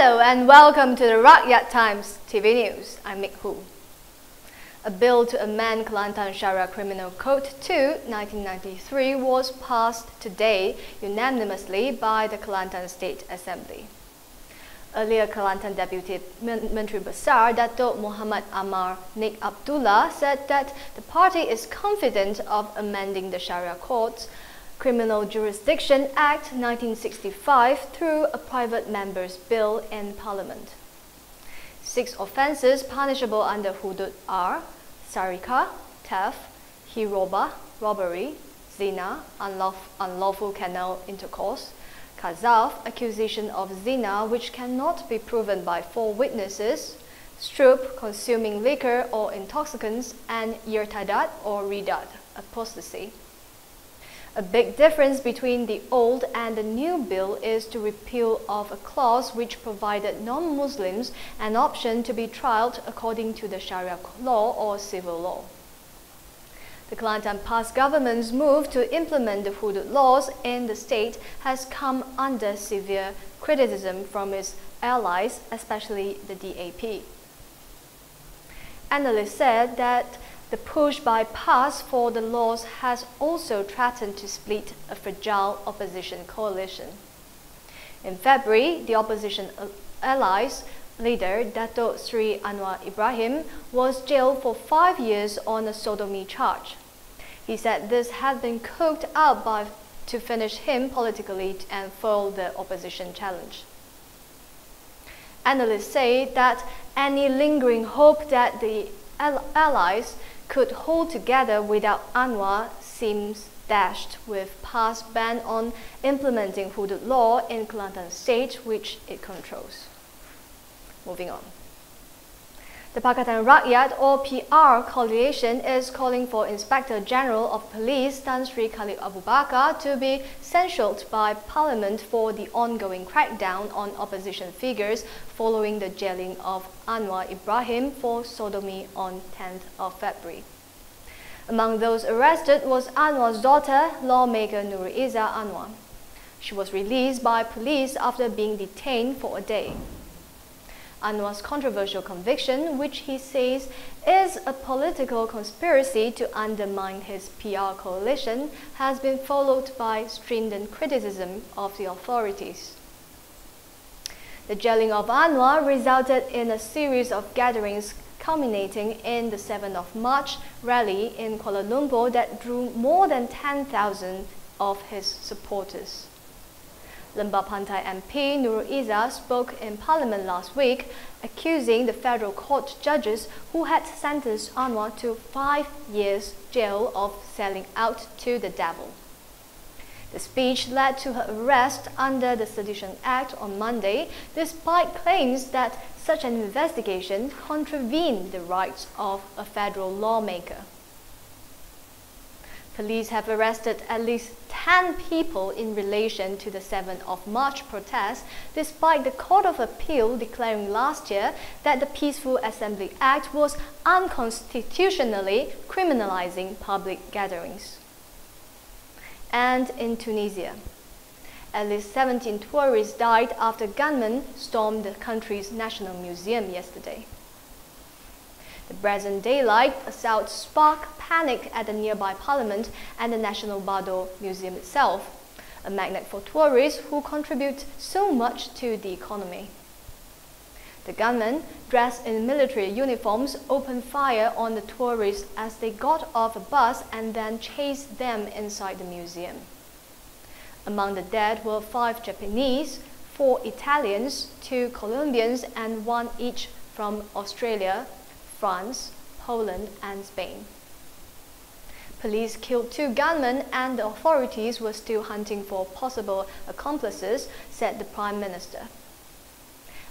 Hello and welcome to the Rakyat Times TV News. I'm Mick Hu. A bill to amend Kelantan Syariah Criminal Code II, 1993 was passed today unanimously by the Kelantan State Assembly. Earlier, Kelantan Deputy Menteri Besar Datuk Muhammad Amar Nik Abdullah said that the party is confident of amending the Syariah Court's Criminal Jurisdiction Act 1965 through a private member's bill in Parliament. 6 offences punishable under Hudud are sarika, theft, hiroba, robbery, zina, unlawful carnal intercourse, kazaf, accusation of zina which cannot be proven by 4 witnesses, strup, consuming liquor or intoxicants, and irtadat or ridat, apostasy. A big difference between the old and the new bill is the repeal of a clause which provided non-Muslims an option to be tried according to the Sharia law or civil law. The Kelantan past government's move to implement the hudud laws in the state has come under severe criticism from its allies, especially the DAP. Analysts said that the push by PAS for the laws has also threatened to split a fragile opposition coalition. In February, the opposition allies leader Dato Sri Anwar Ibrahim was jailed for 5 years on a sodomy charge. He said this had been cooked up to finish him politically and foil the opposition challenge. Analysts say that any lingering hope that the allies could hold together without Anwar seems dashed with PAS ban on implementing hudud law in Kelantan State, which it controls. Moving on. The Pakatan Rakyat or PR coalition is calling for Inspector General of Police Tan Sri Khalid Abu Bakar to be censured by Parliament for the ongoing crackdown on opposition figures following the jailing of Anwar Ibrahim for sodomy on 10th of February. Among those arrested was Anwar's daughter, lawmaker Nuriza Anwar. She was released by police after being detained for a day. Anwar's controversial conviction, which he says is a political conspiracy to undermine his PR coalition, has been followed by stringent criticism of the authorities. The jailing of Anwar resulted in a series of gatherings culminating in the 7th of March rally in Kuala Lumpur that drew more than 10,000 of his supporters. Lembah Pantai MP Nuriza spoke in Parliament last week, accusing the federal court judges who had sentenced Anwar to 5 years jail of selling out to the devil. The speech led to her arrest under the Sedition Act on Monday, despite claims that such an investigation contravened the rights of a federal lawmaker. Police have arrested at least 10 people in relation to the 7th of March protests, despite the Court of Appeal declaring last year that the Peaceful Assembly Act was unconstitutionally criminalizing public gatherings. And in Tunisia, at least 17 tourists died after gunmen stormed the country's National Museum yesterday. The brazen daylight assault sparked panic at the nearby Parliament and the National Bardo Museum itself, a magnet for tourists who contribute so much to the economy. The gunmen, dressed in military uniforms, opened fire on the tourists as they got off a bus and then chased them inside the museum. Among the dead were 5 Japanese, 4 Italians, 2 Colombians, and 1 each from Australia, France, Poland, and Spain. Police killed 2 gunmen and the authorities were still hunting for possible accomplices, said the Prime Minister.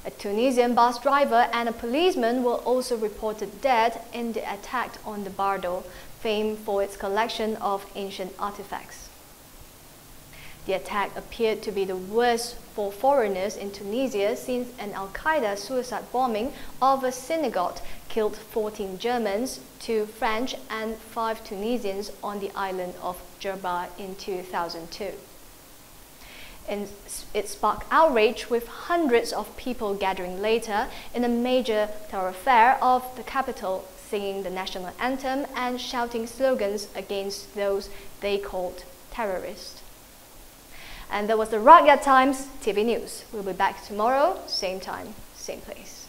A Tunisian bus driver and a policeman were also reported dead in the attack on the Bardo, famed for its collection of ancient artifacts. The attack appeared to be the worst for foreigners in Tunisia since an Al-Qaeda suicide bombing of a synagogue killed 14 Germans, 2 French, and 5 Tunisians on the island of Jerba in 2002. And it sparked outrage, with hundreds of people gathering later in a major thoroughfare of the capital, singing the national anthem and shouting slogans against those they called terrorists. And that was the Rakyat Times TV News. We'll be back tomorrow, same time, same place.